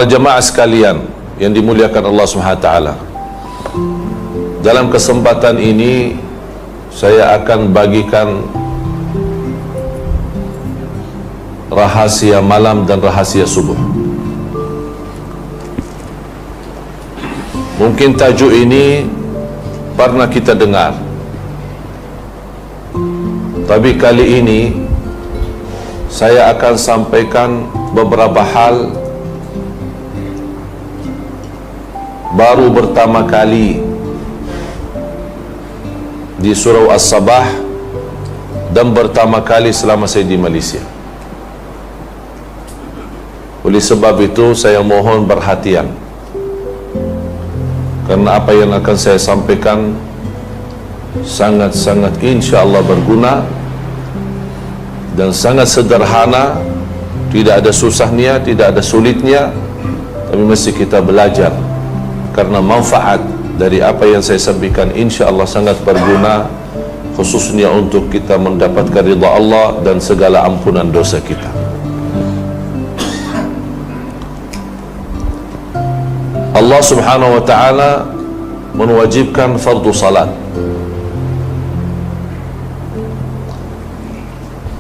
Jemaah sekalian yang dimuliakan Allah Subhanahu wa taala. Dalam kesempatan ini saya akan bagikan rahasia malam dan rahasia subuh. Mungkin tajuk ini pernah kita dengar, tapi kali ini saya akan sampaikan beberapa hal baru pertama kali di Surau As-Sabah dan pertama kali selama saya di Malaysia. Oleh sebab itu saya mohon perhatian, karena apa yang akan saya sampaikan sangat-sangat insya-Allah berguna dan sangat sederhana, tidak ada susahnya, tidak ada sulitnya, tapi mesti kita belajar, karena manfaat dari apa yang saya sampaikan insya-Allah sangat berguna, khususnya untuk kita mendapatkan ridha Allah dan segala ampunan dosa kita. Allah Subhanahu wa ta'ala mewajibkan fardu salat,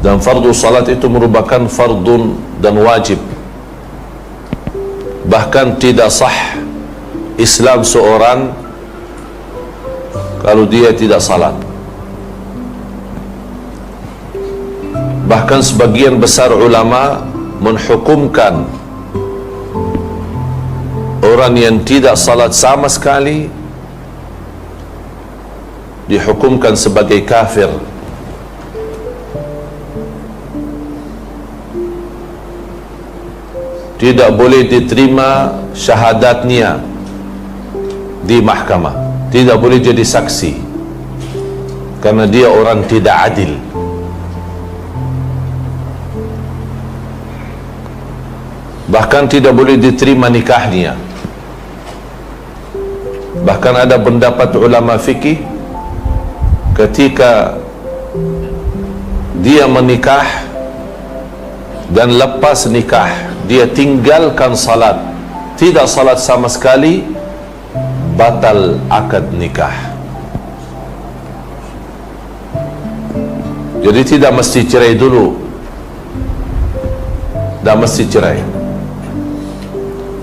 dan fardu salat itu merupakan fardun dan wajib. Bahkan tidak sah Islam seorang kalau dia tidak salat. Bahkan sebagian besar ulama menghukumkan orang yang tidak salat sama sekali dihukumkan sebagai kafir. Tidak boleh diterima syahadatnya di mahkamah, tidak boleh jadi saksi, karena dia orang tidak adil. Bahkan tidak boleh diterima nikahnya. Bahkan ada pendapat ulama fikih, ketika dia menikah dan lepas nikah dia tinggalkan salat, tidak salat sama sekali, batal akad nikah. Jadi tidak mesti cerai dulu, tidak mesti cerai.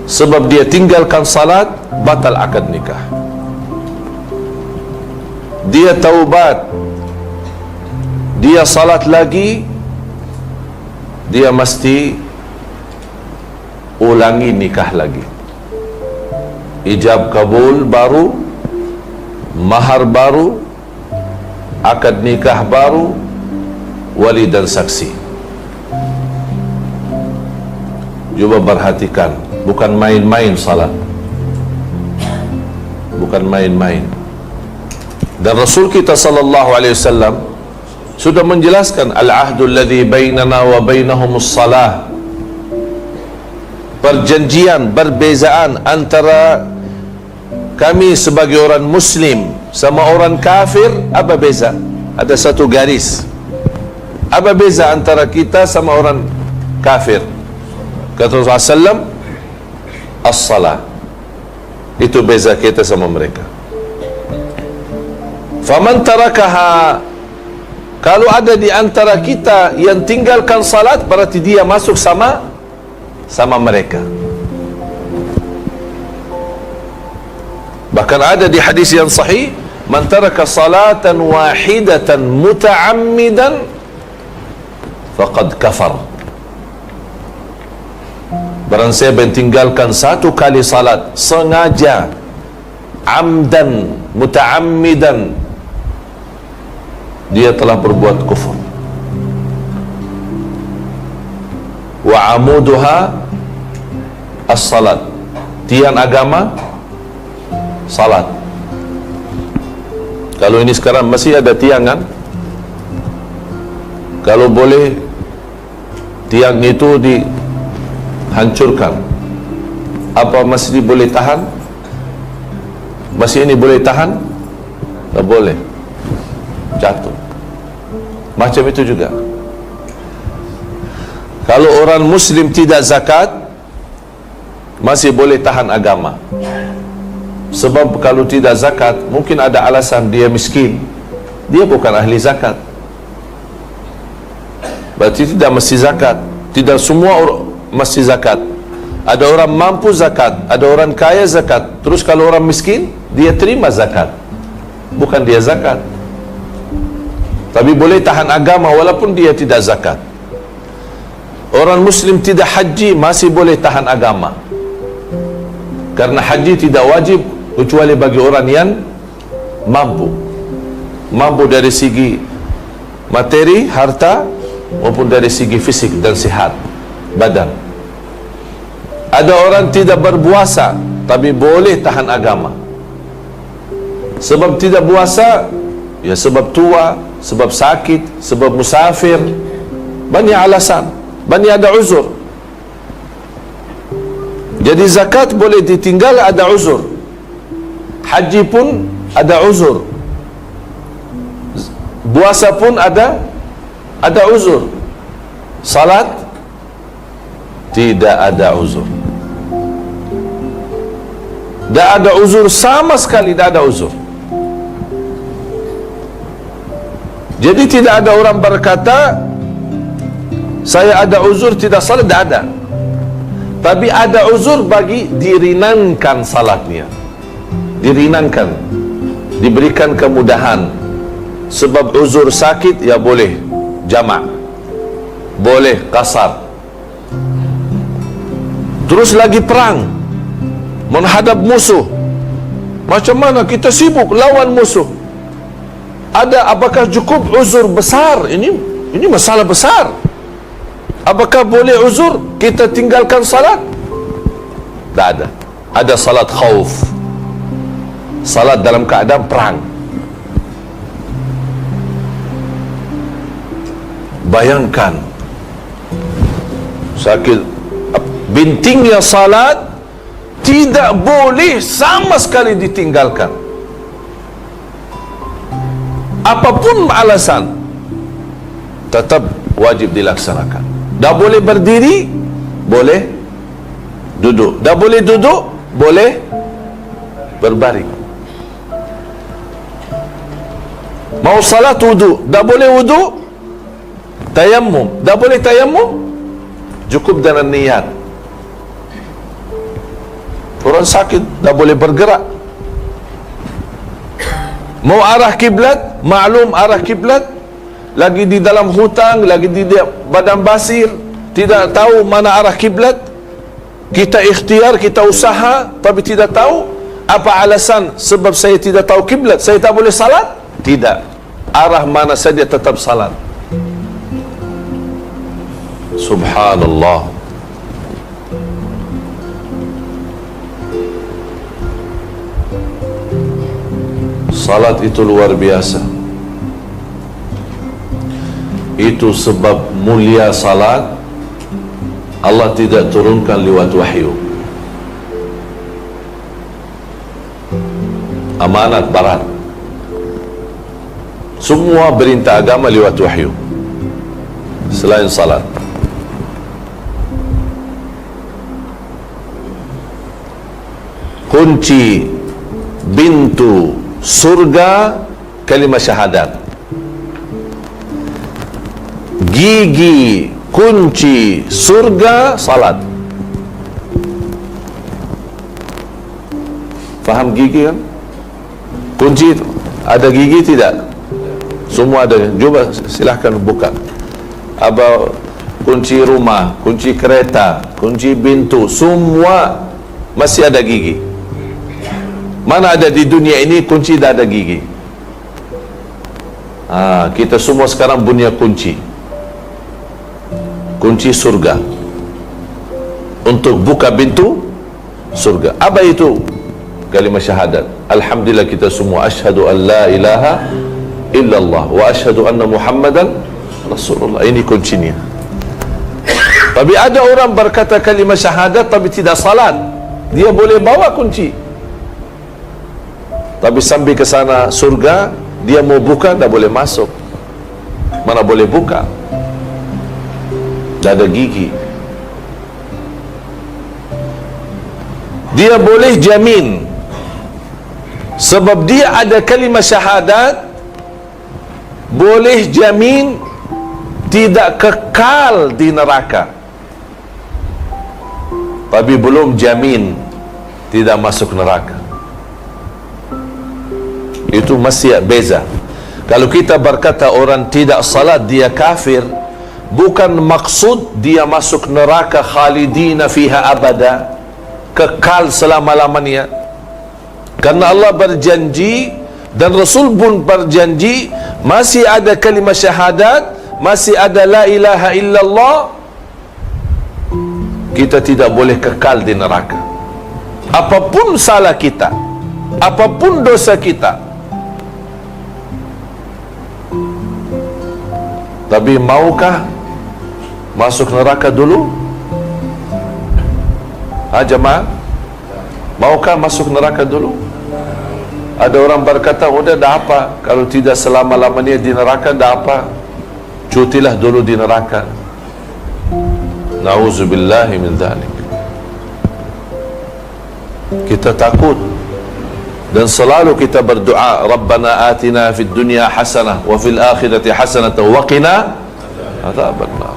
Sebab dia tinggalkan salat, batal akad nikah. Dia taubat, dia salat lagi, dia mesti ulangi nikah lagi. Ijab kabul baru, mahar baru, akad nikah baru, wali dan saksi. Cuba perhatikan, bukan main-main salat, bukan main-main. Dan Rasul kita sallallahu alaihi wasallam sudah menjelaskan al-ahdu alladhi bainana wa bainahumus salah. Perjanjian, perbezaan antara kami sebagai orang muslim sama orang kafir, apa beza? Ada satu garis. Apa beza antara kita sama orang kafir? Kata Rasulullah SAW, as-salah. Itu beza kita sama mereka. Faman tarakaha, kalau ada di antara kita yang tinggalkan salat, berarti dia masuk sama mereka. Bahkan ada di hadis yang sahih, man taraka salatan wahidatan muta'ammidan faqad kafar. Barang siapa yang tinggalkan satu kali salat sengaja, amdan, muta'ammidan, dia telah berbuat kufur. Wa amuduha as-salat, tiang agama salat. Kalau ini sekarang masih ada tiangan, kalau boleh tiang itu dihancurkan, apa masih boleh tahan? Masih ini boleh tahan? Tak boleh, jatuh. Macam itu juga kalau orang muslim tidak zakat, masih boleh tahan agama. Sebab kalau tidak zakat, mungkin ada alasan dia miskin, dia bukan ahli zakat, berarti tidak mesti zakat. Tidak semua mesti zakat. Ada orang mampu zakat, ada orang kaya zakat. Terus kalau orang miskin, dia terima zakat, bukan dia zakat. Tapi boleh tahan agama walaupun dia tidak zakat. Orang muslim tidak haji masih boleh tahan agama, karena haji tidak wajib kecuali bagi orang yang mampu dari segi materi, harta, maupun dari segi fisik dan sihat badan. Ada orang tidak berpuasa tapi boleh tahan agama. Sebab tidak puasa, ya sebab tua, sebab sakit, sebab musafir, banyak alasan, banyak ada uzur. Jadi zakat boleh ditinggal, ada uzur. Haji pun ada uzur. Puasa pun ada uzur. Salat tidak ada uzur. Tak ada uzur sama sekali, tak ada uzur. Jadi tidak ada orang berkata saya ada uzur tidak salat, tak ada. Tapi ada uzur bagi diringankan salatnya, diringankan, diberikan kemudahan. Sebab uzur sakit, ya boleh jamak, boleh qasar. Terus lagi perang, menghadap musuh, macam mana kita sibuk lawan musuh. Ada, apakah cukup uzur besar? Ini masalah besar. Apakah boleh uzur kita tinggalkan salat? Tak ada. Ada salat khauf, salat dalam keadaan perang. Bayangkan sakit, bintingnya salat tidak boleh sama sekali ditinggalkan, apapun alasan tetap wajib dilaksanakan. Dah boleh berdiri, boleh duduk. Dah boleh duduk, boleh berbaring. Mau salat wudu, dah boleh wudu, tayammum, dah boleh tayammum, cukup dengan niat. Orang sakit dah boleh bergerak. Mau arah kiblat, maklum arah kiblat, lagi di dalam hutang, lagi di padang pasir, tidak tahu mana arah kiblat, kita ikhtiar, kita usaha tapi tidak tahu. Apa alasan? Sebab saya tidak tahu kiblat, saya tak boleh salat? Tidak, arah mana saja tetap salat. Subhanallah. Salat itu luar biasa. Itu sebab mulia salat, Allah tidak turunkan lewat wahyu. Amanat barat. Semua perintah agama lewat wahyu selain salat. Kunci pintu surga kalimah syahadat. Gigi kunci surga salat. Faham gigi kan? Kunci itu ada gigi tidak? Semua ada. Coba silahkan buka. Apa kunci rumah, kunci kereta, kunci pintu, semua masih ada gigi. Mana ada di dunia ini kunci dah ada gigi? Kita semua sekarang punya kunci. Kunci surga untuk buka pintu surga. Apa itu? Kalimah syahadat. Alhamdulillah kita semua asyhadu an la ilaha illallah wa asyhadu anna Muhammadan Rasulullah. Ini kuncinya. Tapi ada orang berkata kalimah syahadat tapi tidak salat. Dia boleh bawa kunci, tapi sampai ke sana surga, dia mau buka tak boleh masuk. Mana boleh buka? Tak ada gigi. dia boleh jamin, sebab dia ada kalimah syahadat, boleh jamin tidak kekal di neraka, tapi belum jamin tidak masuk neraka. Itu masih beza. Kalau kita berkata orang tidak salat dia kafir, bukan maksud dia masuk neraka khalidina fiha abada, kekal selama-lamanya. Karena Allah berjanji dan Rasul pun berjanji, masih ada kalimah syahadat, masih ada la ilaha illallah, kita tidak boleh kekal di neraka. Apapun salah kita, apapun dosa kita, tapi maukah masuk neraka dulu? Jemaah, maukah masuk neraka dulu? Ada orang berkata, udah dah apa, kalau tidak selama-lamanya di neraka dah apa, cutilah dulu di neraka. Na'udzubillahi min dzalik. Kita takut dan selalu kita berdoa, Rabbana atina fid dunya hasanah wa fil akhirati hasanah wa qina adzabannar.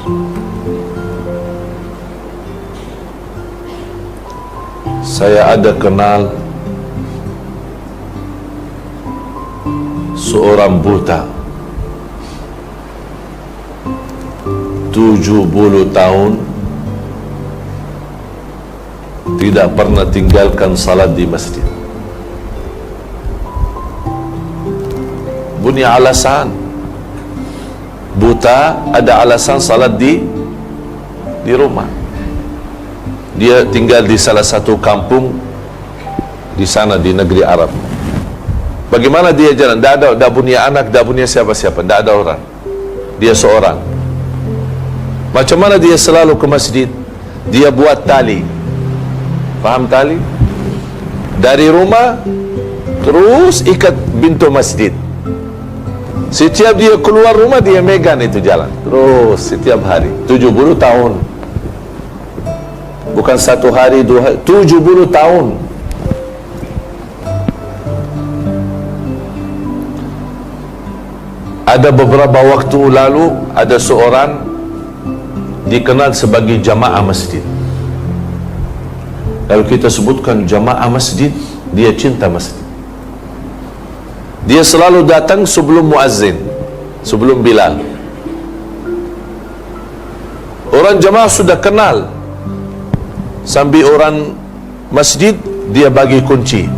Saya ada kenal seorang buta 70 tahun tidak pernah tinggalkan salat di masjid. Punya alasan, buta ada alasan salat di rumah. Dia tinggal di salah satu kampung di sana di negeri Arab. Bagaimana dia jalan? Tak punya anak, tak punya siapa-siapa, tak ada orang. Dia seorang. Macam mana dia selalu ke masjid? Dia buat tali. Faham tali? Dari rumah terus ikat pintu masjid. Setiap dia keluar rumah dia megang itu jalan terus setiap hari. 70 tahun. Bukan satu hari, 2 hari, 70 tahun. Ada beberapa waktu lalu ada seorang dikenal sebagai jamaah masjid. Kalau kita sebutkan jamaah masjid, dia cinta masjid. Dia selalu datang sebelum muazzin, sebelum Bilal. Orang jamaah sudah kenal. Sambil orang masjid dia bagi kunci.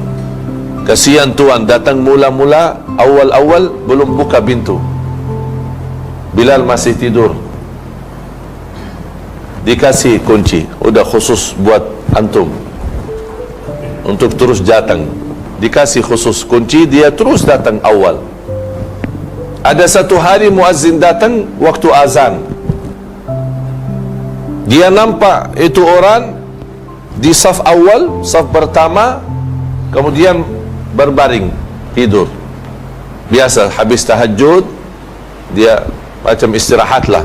Kasihan tuan datang mula-mula, awal-awal belum buka pintu. Bilal masih tidur. Dikasih kunci, udah khusus buat antum untuk terus datang. Dikasih khusus kunci, dia terus datang awal. Ada satu hari muazzin datang waktu azan. Dia nampak itu orang di saf awal, saf pertama, kemudian berbaring tidur. Biasa habis tahajud dia macam istirahatlah.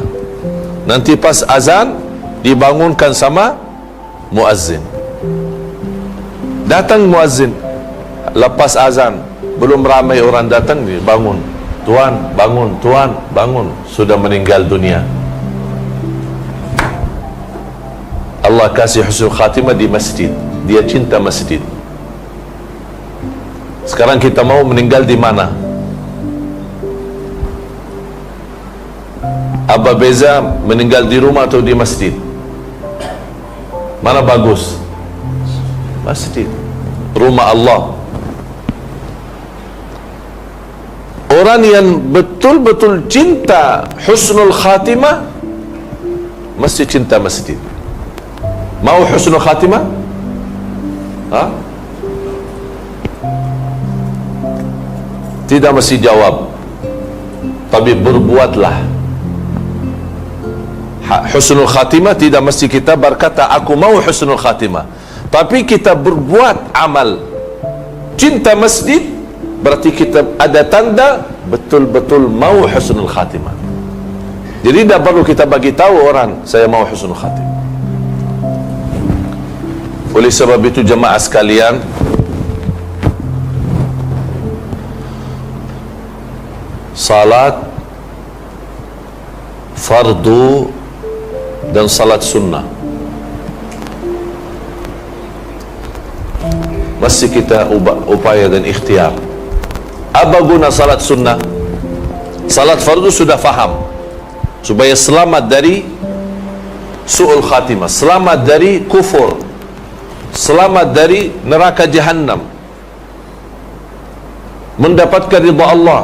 Nanti pas azan dibangunkan sama muazzin. Datang muazzin lepas azan, belum ramai orang datang, dia bangun. Tuan, bangun, tuan, bangun. Sudah meninggal dunia. Allah kasih husnul khatimah di masjid. Dia cinta masjid. Sekarang kita mau meninggal di mana? Apa beza meninggal di rumah atau di masjid? Mana bagus? Masjid, rumah Allah. Orang yang betul-betul cinta husnul khatimah mesti cinta masjid. Mau husnul khatimah? Tidak mesti jawab, tapi berbuatlah. Husnul khatimah tidak mesti kita berkata aku mau husnul khatimah, tapi kita berbuat amal cinta masjid, berarti kita ada tanda betul-betul mau husnul khatimah. Jadi tidak perlu kita bagi tahu orang saya mau husnul khatimah. Oleh sebab itu jemaah sekalian, salat fardu dan salat sunnah masih kita upaya dan ikhtiar. Apa guna salat sunnah? Salat fardu sudah faham, supaya selamat dari su'ul khatimah, selamat dari kufur, selamat dari neraka jahannam, mendapatkan ridha Allah.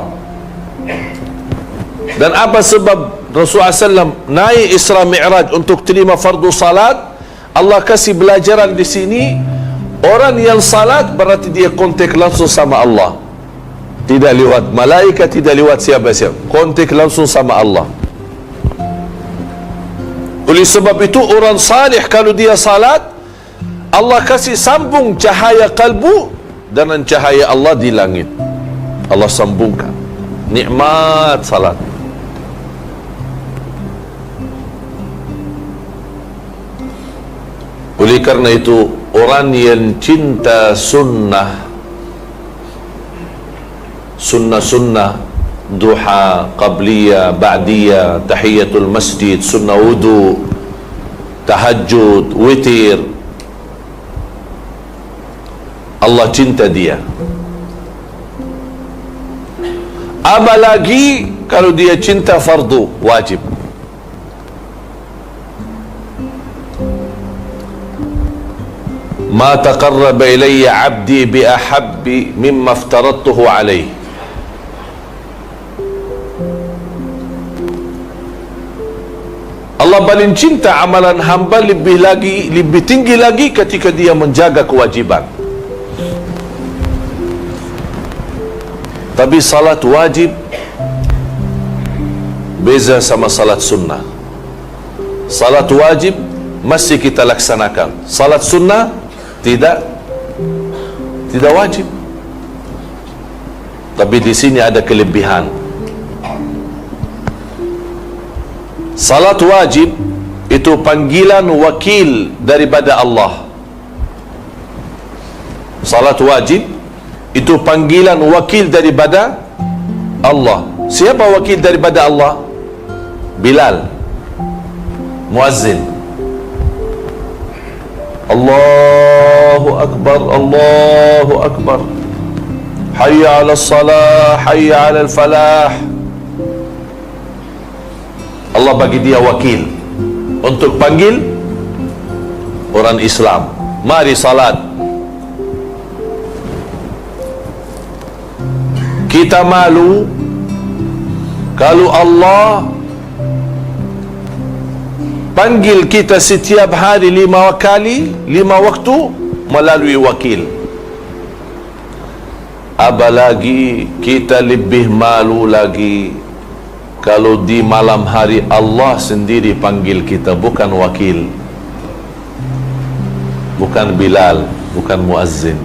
Dan apa sebab Rasulullah SAW naik Isra Mi'raj untuk terima fardu salat? Allah kasih belajaran di sini, orang yang salat berarti dia kontak langsung sama Allah, tidak lewat malaikat, tidak lewat siapa-siapa, kontak langsung sama Allah. Oleh sebab itu orang salih kalau dia salat, Allah kasih sambung cahaya kalbu dengan cahaya Allah di langit. Allah sambungkan nikmat salat. Oleh karena itu orang yang cinta sunnah duha, qabliyah, ba'diyah, tahiyatul masjid, sunnah wudu, tahajud, witir, Allah cinta dia. Apalagi kalau dia cinta fardu wajib. Ma taqarraba ilayya 'abdi bi ahabbi mimma aftaradtuhu alayhi. Allah paling cinta amalan hamba lebih tinggi lagi ketika dia menjaga kewajiban. Tapi salat wajib beza sama salat sunnah. Salat wajib masih kita laksanakan, salat sunnah tidak wajib. Tapi di sini ada kelebihan. Salat wajib itu panggilan wakil daripada Allah. Salat wajib itu panggilan wakil daripada Allah. Siapa wakil daripada Allah? Bilal, muazzin. Allahu Akbar, Allahu Akbar, hayya ala salah, hayya ala falah. Allah bagi dia wakil untuk panggil orang Islam, mari salat. Kita malu kalau Allah panggil kita setiap hari 5 kali, 5 waktu melalui wakil. Apalagi kita lebih malu lagi kalau di malam hari Allah sendiri panggil kita, bukan wakil, bukan Bilal, bukan muazzin.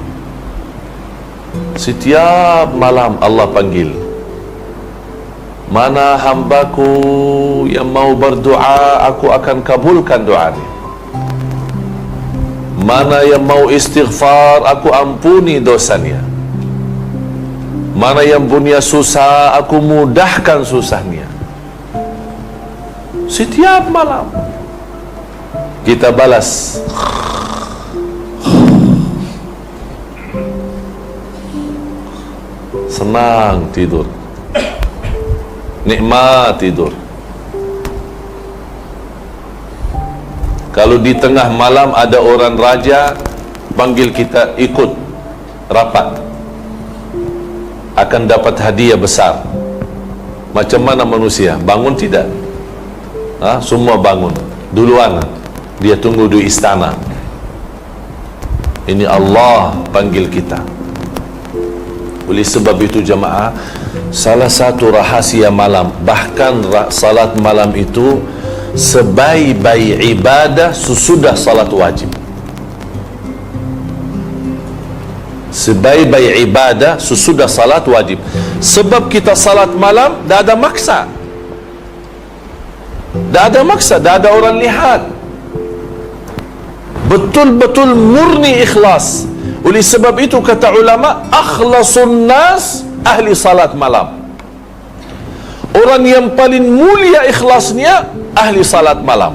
Setiap malam Allah panggil, mana hambaku yang mau berdoa, aku akan kabulkan doanya. Mana yang mau istighfar, aku ampuni dosanya. Mana yang punya susah, aku mudahkan susahnya. Setiap malam kita balas. Senang tidur, nikmat tidur. Kalau di tengah malam ada orang raja panggil kita ikut rapat, akan dapat hadiah besar. Macam mana manusia bangun tidak? Semua bangun duluan, dia tunggu di istana. Ini Allah panggil kita. Oleh sebab itu jemaah, salah satu rahasia malam, bahkan salat malam itu sebaik-baik ibadah sesudah salat wajib. Sebaik-baik ibadah sesudah salat wajib. Sebab kita salat malam dah ada maksa, dah ada orang lihat, betul-betul murni ikhlas. Oleh sebab itu kata ulama, akhlasun nas ahli salat malam. Orang yang paling mulia ikhlasnya ahli salat malam.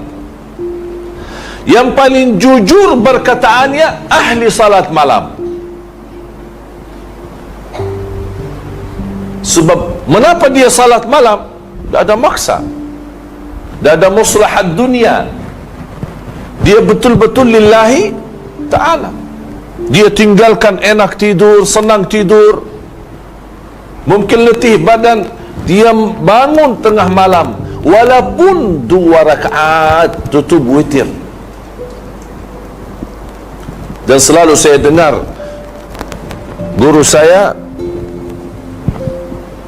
Yang paling jujur berkataannya ahli salat malam. Sebab menapa dia salat malam? Tak ada maksa, tak ada maslahat dunia. Dia betul-betul lillahi ta'ala. Dia tinggalkan enak tidur, senang tidur, mungkin letih badan, dia bangun tengah malam, walaupun 2 rakaat tutup witir. Dan selalu saya dengar guru saya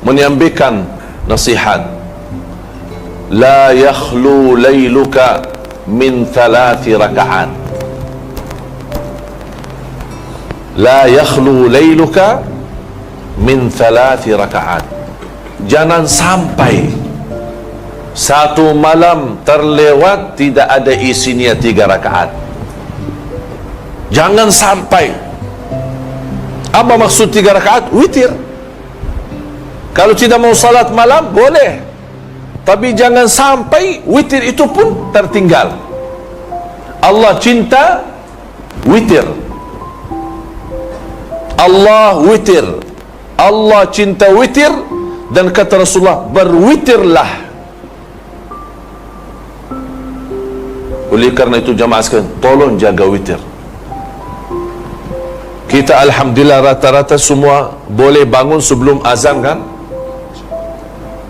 menyampaikan nasihat, la yakhlu layluka min 3 rakaat. La yakhlu layluka min 3 rakaat. Jangan sampai satu malam terlewat tidak ada isinya 3 rakaat. Jangan sampai. Apa maksud 3 rakaat? Witir. Kalau tidak mau salat malam boleh, tapi jangan sampai witir itu pun tertinggal. Allah cinta witir. Allah witir. Allah cinta witir. Dan kata Rasulullah, berwitirlah. Oleh karena itu jamaah sekalian, tolong jaga witir. Kita alhamdulillah rata-rata semua boleh bangun sebelum azan kan?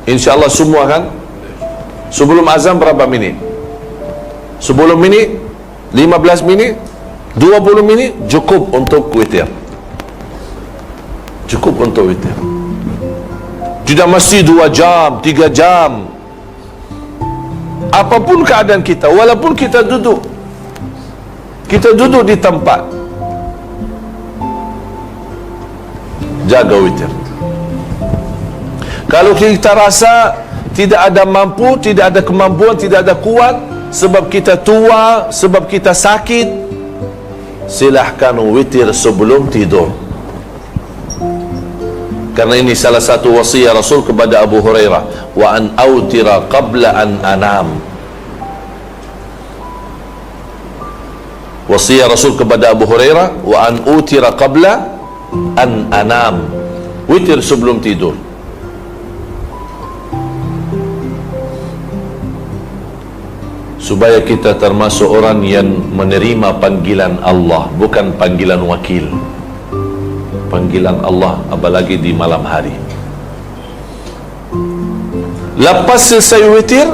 InsyaAllah semua kan? Sebelum azan berapa minit? 10 minit? 15 minit? 20 minit? Cukup untuk witir. Cukup untuk witir. Tidak mesti 2 jam, 3 jam. Apapun keadaan kita, walaupun kita duduk di tempat, jaga witir. Kalau kita rasa tidak ada mampu, tidak ada kemampuan, tidak ada kuat, sebab kita tua, sebab kita sakit, silahkan witir sebelum tidur. Karena ini salah satu wasiat Rasul kepada Abu Hurairah, wa an autira qabla an anam. Wasiat Rasul kepada Abu Hurairah, wa an utira qabla an anam. Witir sebelum tidur. Supaya kita termasuk orang yang menerima panggilan Allah, bukan panggilan wakil. Panggilan Allah, apalagi di malam hari. Lepas selesai witir,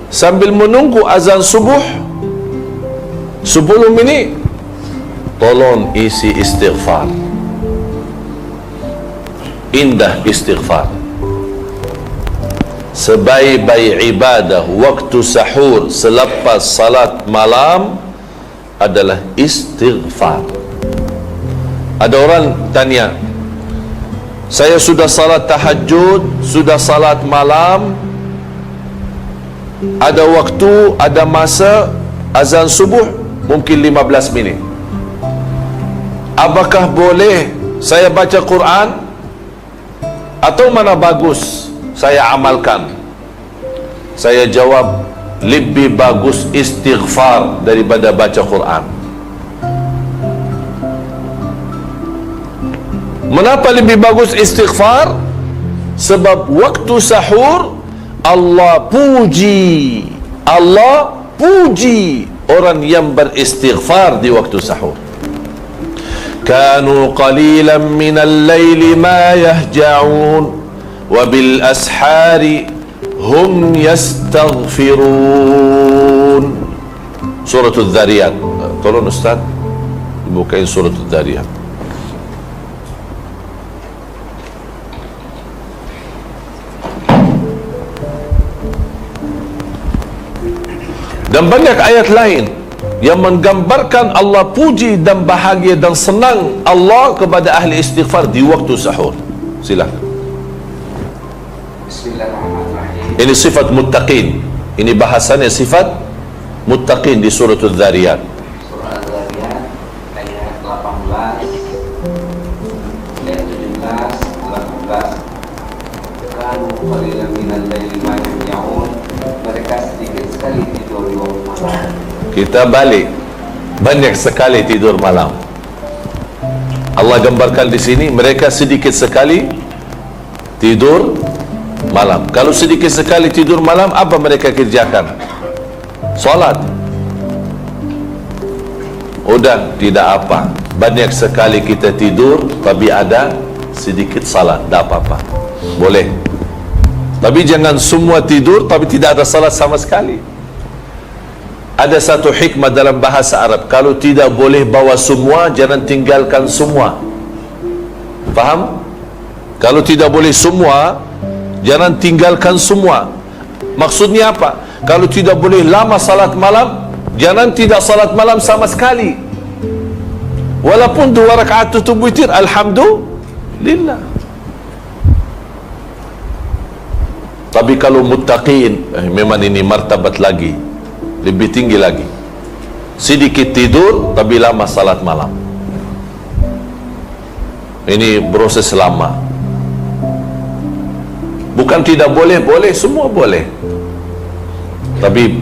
sambil menunggu azan subuh 10 minit, tolong isi istighfar. Indah istighfar. Sebaik-baik ibadah waktu sahur selepas salat malam adalah istighfar. Ada orang tanya, saya sudah salat tahajud, sudah salat malam, ada waktu, ada masa azan subuh mungkin 15 minit. Apakah boleh saya baca Quran? Atau mana bagus saya amalkan? Saya jawab, lebih bagus istighfar daripada baca Quran. Kenapa lebih bagus istighfar? Sebab waktu sahur Allah puji orang yang beristighfar di waktu sahur. Kanu qalilan minal laili ma yahja'un wa bil ashari hum yastaghfirun. Surah Al-Dhariyat. Tolong Ustaz bukain Surah Al-Dhariyat. Dan banyak ayat lain yang menggambarkan Allah puji dan bahagia dan senang Allah kepada ahli istighfar di waktu sahur. Silakan. Bismillahirrahmanirrahim. Ini sifat muttaqin. Ini bahasannya sifat muttaqin di surah Al-Dhariyat. Surah ayat 17, 18. Kanu qalilan minal laili ma yahjaun. Mereka sedikit sekali tidur di waktu malam. Kita balik, banyak sekali tidur malam. Allah gambarkan di sini mereka sedikit sekali tidur malam. Kalau sedikit sekali tidur malam, apa mereka kerjakan? Solat. Udah, tidak apa. Banyak sekali kita tidur, tapi ada sedikit salat, tak apa-apa. Boleh. Tapi jangan semua tidur, tapi tidak ada salat sama sekali. Ada satu hikmah dalam bahasa Arab. Kalau tidak boleh bawa semua, jangan tinggalkan semua. Faham? Kalau tidak boleh semua, jangan tinggalkan semua. Maksudnya apa? Kalau tidak boleh lama salat malam, jangan tidak salat malam sama sekali. Walaupun 2 rakaat tutup witir, alhamdulillah. Tapi kalau muttaqin, memang ini martabat lagi, lebih tinggi lagi. Sedikit tidur, tapi lama salat malam. Ini proses lama. Bukan tidak boleh, boleh, semua boleh. Tapi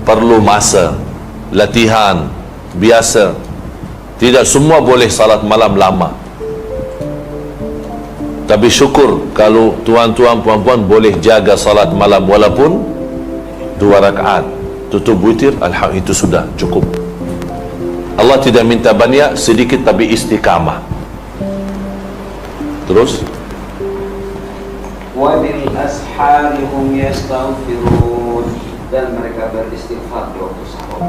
perlu masa, latihan, biasa. Tidak semua boleh salat malam lama. Tapi syukur kalau tuan-tuan puan-puan boleh jaga salat malam walaupun 2 rakaat tutup witir, alhamdulillah, itu sudah cukup. Allah tidak minta banyak, sedikit tapi istiqamah. Terus Wa bil ashari hum yastaghfirun, dan mereka beristighfar di waktu sahur.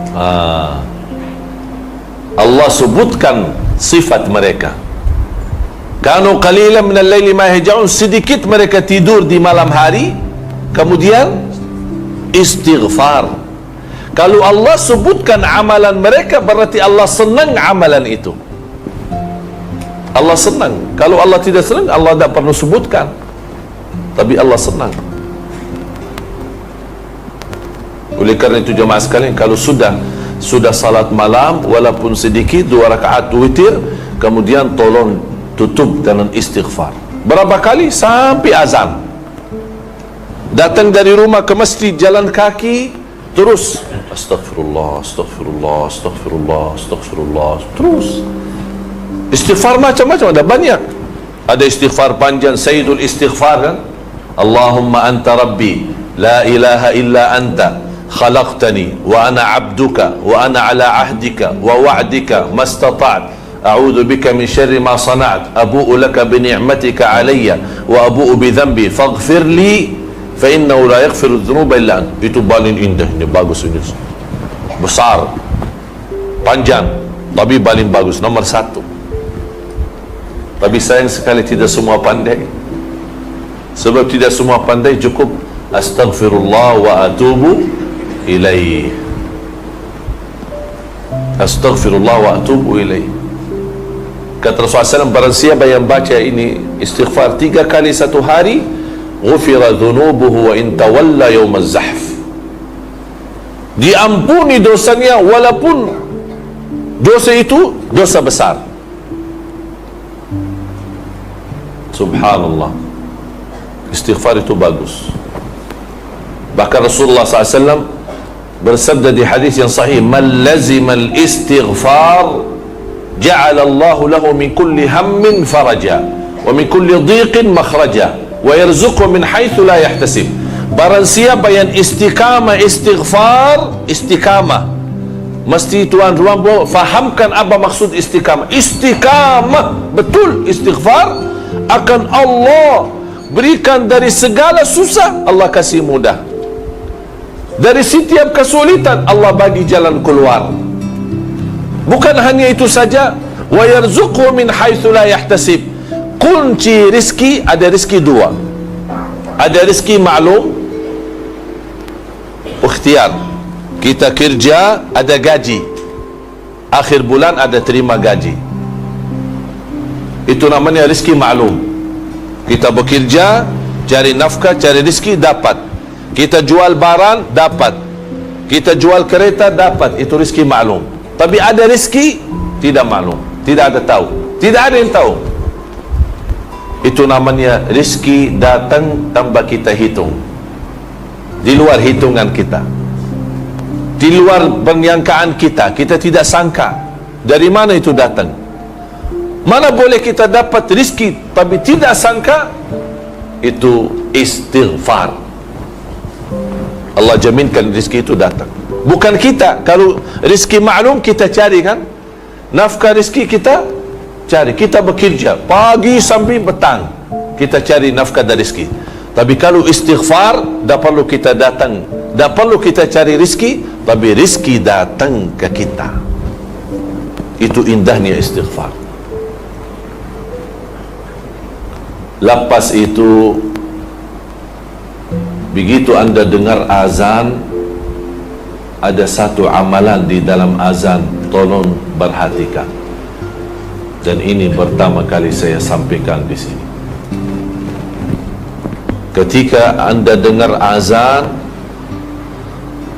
Allah sebutkan sifat mereka. Kanu qalilan minal laili ma yahjaun, sedikit mereka tidur di malam hari, kemudian istighfar. Kalau Allah sebutkan amalan mereka, berarti Allah senang amalan itu. Allah senang. Kalau Allah tidak senang, Allah tidak perlu sebutkan. Tapi Allah senang. Oleh kerana itu jemaah sekalian, kalau sudah salat malam walaupun sedikit 2 rakaat witir, kemudian tolong tutup dengan istighfar. Berapa kali? Sampai azan. Datang dari rumah ke masjid jalan kaki, terus astaghfirullah, astaghfirullah, astaghfirullah, astaghfirullah, terus istighfar macam-macam, ada banyak. Ada istighfar panjang, sayyidul istighfar kan? Allahumma anta rabbi la ilaha illa anta khalaqtani wa ana abduka wa ana ala ahdika wa wa'dika mastata'at a'udzu bika min syarri ma sana'at abu'u laka bi ni'matika alayya wa abu'u bi dhanbi faghfir li fa innahu la yaghfiru dhunuba illa anta. Itu paling indah, ini bagus, ini besar, panjang, tapi paling bagus, nomor 1. Tapi sayang sekali tidak semua pandai. Sebab tidak semua pandai, cukup astaghfirullah wa atubu ilaih, astaghfirullah wa atubu ilaih. Kata Rasulullah SAW, barang siapa yang baca ini istighfar 3 kali satu hari, ghufira dhunubuhu wa in tawalla yawm az-zahf, diampuni dosanya walaupun dosa itu dosa besar. Subhanallah, istighfar itu bagus. Bahkan Rasulullah SAW bersabda di hadis yang sahih, man lazimal istighfar ja'ala Allahu lahu min kulli hammin faraja wa min kulli dhiqin makhraja wa yarzuqhu min haitsu la yahtasib. Barang siapa yang istiqamah istighfar, istiqamah, mesti tuan-tuan fahamkan apa maksud istiqamah. Istiqamah betul istighfar, akan Allah berikan dari segala susah, Allah kasih mudah. Dari setiap kesulitan, Allah bagi jalan keluar. Bukan hanya itu saja, wa yarzuqhu min haitsu la yahtasib. Kunci rizki, ada rizki 2. Ada rizki maklum, ikhtiar. Kita kerja, ada gaji. Akhir bulan ada terima gaji. Itu namanya rizki maklum. Kita bekerja, cari nafkah, cari rizki, dapat. Kita jual barang, dapat. Kita jual kereta, dapat. Itu rizki maklum. Tapi ada rizki tidak maklum. Tidak ada tahu. Tidak ada yang tahu. Itu namanya rezeki datang tanpa kita hitung. Di luar hitungan kita. Di luar penyangkaan kita. Kita tidak sangka. Dari mana itu datang? Mana boleh kita dapat rezeki tapi tidak sangka? Itu istighfar. Allah jaminkan rezeki itu datang. Bukan kita. Kalau rezeki maklum kita cari kan? Nafkah rezeki kita cari. Kita bekerja pagi sampai petang. Kita cari nafkah dari rezeki. Tapi kalau istighfar, tak perlu kita datang, tak perlu kita cari rezeki, tapi rezeki datang ke kita. Itu indahnya istighfar. Lepas itu, begitu anda dengar azan, ada satu amalan di dalam azan, tolong perhatikan. Dan ini pertama kali saya sampaikan di sini. Ketika anda dengar azan,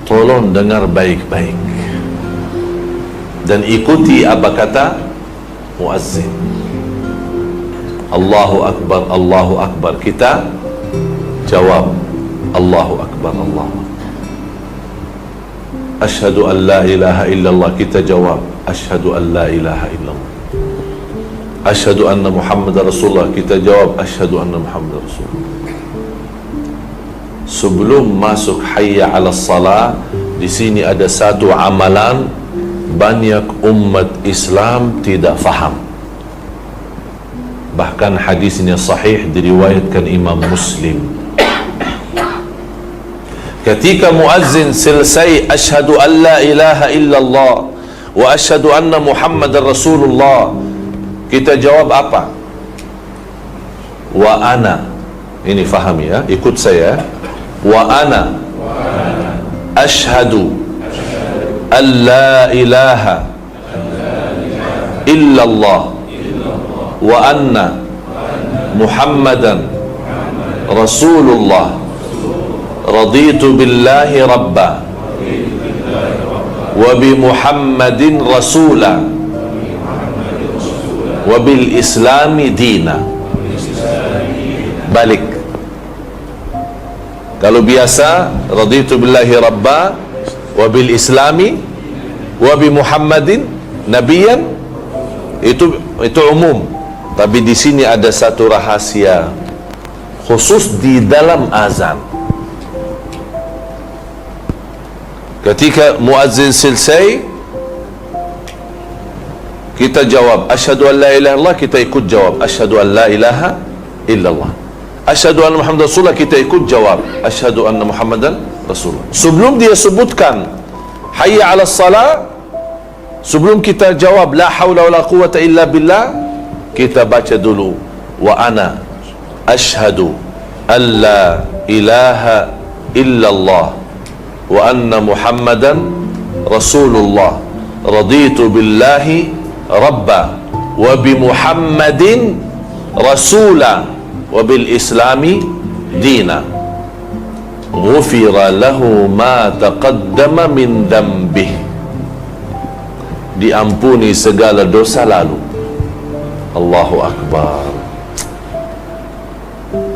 tolong dengar baik-baik dan ikuti apa kata muazzin. Allahu Akbar, Allahu Akbar. Kita jawab Allahu Akbar, Allahu Akbar. Asyhadu an la ilaha illallah. Kita jawab asyhadu an la ilaha illallah. Asyhadu anna Muhammad Rasulullah. Kita jawab asyhadu anna Muhammad Rasulullah. Sebelum masuk hayya 'alas salah, di sini ada satu amalan banyak umat Islam tidak faham. Bahkan hadisnya sahih diriwayatkan Imam Muslim. Ketika muazzin selesai asyhadu an la ilaha illallah wa asyhadu anna Muhammadar Rasulullah, kita jawab apa? Wa ana. Ini fahami ya, ikut saya. Wa ana asyhadu an la ilaha illallah wa anna Muhammadan Rasulullah. Raditu billahi rabba wa bi Muhammadin rasula wa bil islami dina. Balik. Kalau biasa raditu billahi rabba wa bil islami wa bi Muhammadin nabiyan, itu umum. Tapi di sini ada satu rahasia khusus di dalam azan. Ketika muazzin selesai, kita jawab asyhadu an la ilaha illallah, kita ikut jawab asyhadu an la ilaha illallah. Asyhadu anna Muhammadan Rasulullah, kita ikut jawab asyhadu anna Muhammadan Rasulullah. Sebelum dia sebutkan hayya 'alas salah, sebelum kita jawab la haula wala quwwata illa billah, kita baca dulu wa ana asyhadu an la ilaha illallah wa anna Muhammadan Rasulullah. Raditu billahi rabba wa bi Muhammadin rasula wa bil islami dina. Ghufira lahu ma taqaddama min dhanbih. Diampuni segala dosa lalu. Allahu Akbar.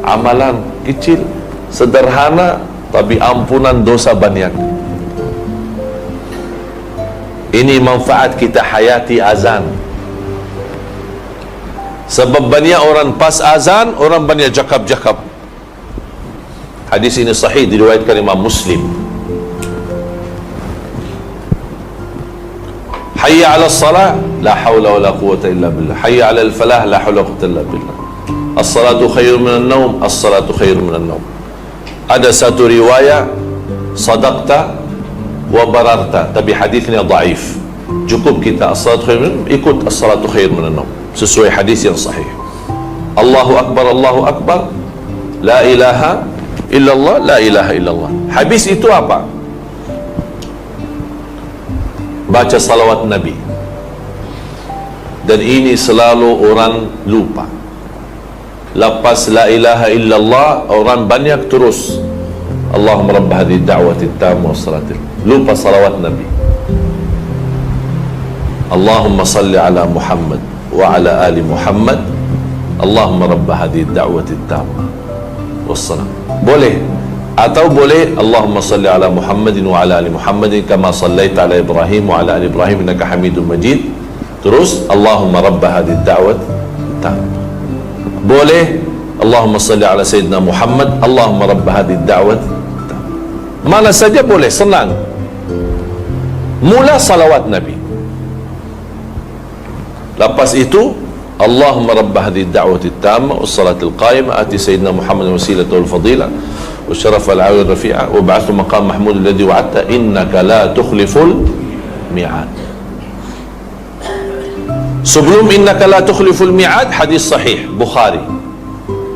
Amalan kecil, sederhana, tapi ampunan dosa banyak. Ini manfaat kita hayati azan. Sebab banyak orang pas azan, orang banyak jakab-jakab. Hadis ini sahih diriwayatkan Imam Muslim. Hayya 'alas salah, la haula wala quwwata illa billah. Hayya 'alal falah, la haula wala quwwata illa billah. As-salatu khairun minan naum, as-salatu khairun minan naum. Ada satu riwayat sadaqta wa bararta, tapi hadisnya dhaif. Cukup kita as-salatu khairun, ikut as-salatu khairun minan naum, sesuai hadis yang sahih. Allahu Akbar, Allahu Akbar, la ilaha illallah, la ilaha illallah. Habis itu apa? Baca salawat Nabi. Dan ini selalu orang lupa. Lepas la ilaha illallah, orang banyak terus Allahumma rabb hadhihi da'wati tamma was salatil, lupa salawat Nabi. Allahumma salli ala Muhammad wa ala ali Muhammad, Allahumma rabba hadhihi da'wati tammah wassalam. Boleh. Atau boleh Allahumma salli ala Muhammadin wa ala ali Muhammadin kama sallaita ala Ibrahim wa ala ali Ibrahim innaka Hamidum Majid. Terus Allahumma rabba hadhihi da'wati tammah. Boleh Allahumma salli ala Sayyidina Muhammad, Allahumma rabba hadhihi da'wati tammah. Mana saja boleh, senang. Mula salawat Nabi. Lepas itu Allahumma rabba hadhihi da'wati tammah wassalatil qa'imah ati sayyidina Muhammad wasilatahu al-fadilah wa syarafal 'ali rafi'a wa ba'athu maqam mahmud alladhi wa'adta innaka la tukhliful mi'ad. Sebelum innaka la tukhliful mi'ad, hadis sahih Bukhari.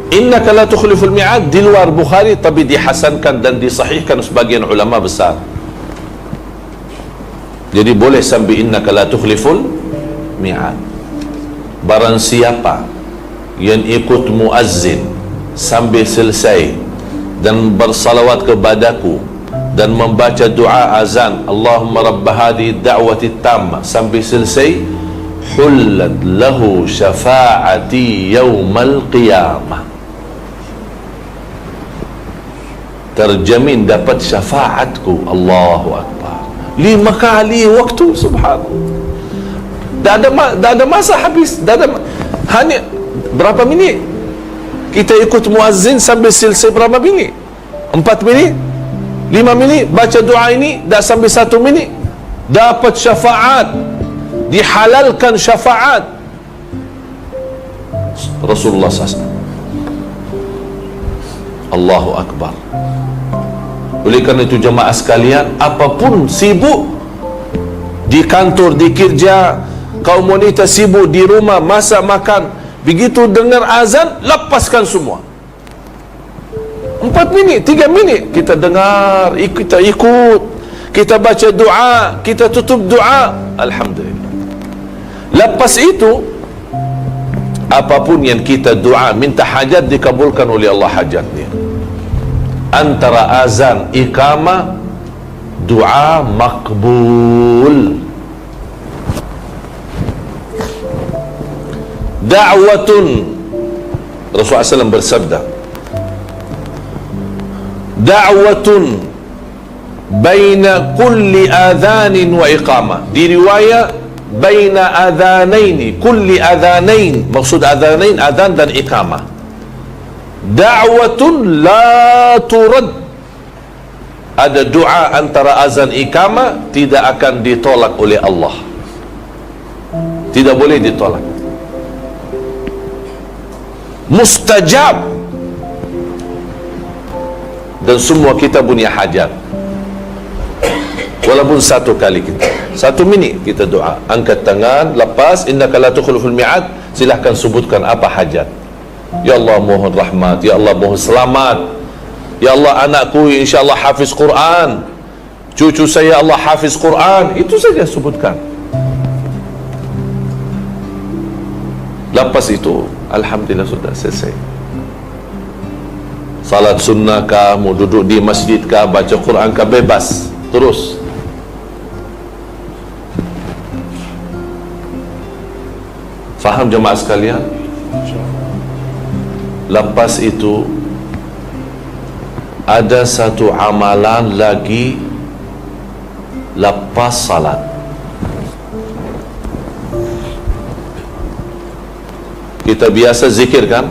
Innaka la tukhliful mi'ad di luar Bukhari, tapi dihasankan dan disahihkan sebagian ulama besar. Jadi boleh sambil innaka la tukhliful mi'ad. Barang siapa yang ikut muazzin sambil selesai dan bersalawat kepadaku dan membaca doa azan Allahumma rabba hadhihi da'wati tammah sambil selesai, hullat lahu syafa'ati yaumal qiyamah, terjamin dapat syafaatku. Allahu Akbar. 5 kali waktu, subhanallah. Dah ada masa habis. Hanya berapa minit? Kita ikut muazzin sambil selesai berapa minit? 4 minit? 5 minit? Baca doa ini dah sampai 1 minit. Dapat syafaat. Dihalalkan syafaat Rasulullah SAW. Allahu Akbar. Oleh kerana itu jemaah sekalian, apapun sibuk di kantor, di kerja, kaum wanita sibuk di rumah masak makan, begitu dengar azan lepaskan semua. 4 minit, 3 minit kita dengar, kita ikut, kita baca doa, kita tutup doa, alhamdulillah. Lepas itu apapun yang kita doa minta hajat dikabulkan oleh Allah hajatnya. Antara azan iqamah doa makbul. Da'watun, Rasulullah SAW bersabda, da'watun baina kulli adhanin wa iqamah. Di riwayat baina adhanaini, kulli adhanain, maksud adhanain adhan dan iqamah. Da'watun la turad, ada doa antara azan iqamah tidak akan ditolak oleh Allah, tidak boleh ditolak. Mustajab, dan semua kita punya hajat. Walaupun 1 kali kita 1 minit kita doa, angkat tangan, lepas innaka la tukhliful mi'ad, silahkan sebutkan apa hajat. Ya Allah mohon rahmat, ya Allah mohon selamat, ya Allah anakku insyaAllah hafiz Quran, cucu saya Allah hafiz Quran, itu saja sebutkan. Lepas itu alhamdulillah sudah selesai. Salat sunnah kah, mau duduk di masjid kah, baca Quran kah, bebas terus. Faham jemaah sekalian? Lepas itu ada satu amalan lagi lepas salat. Kita biasa zikir kan?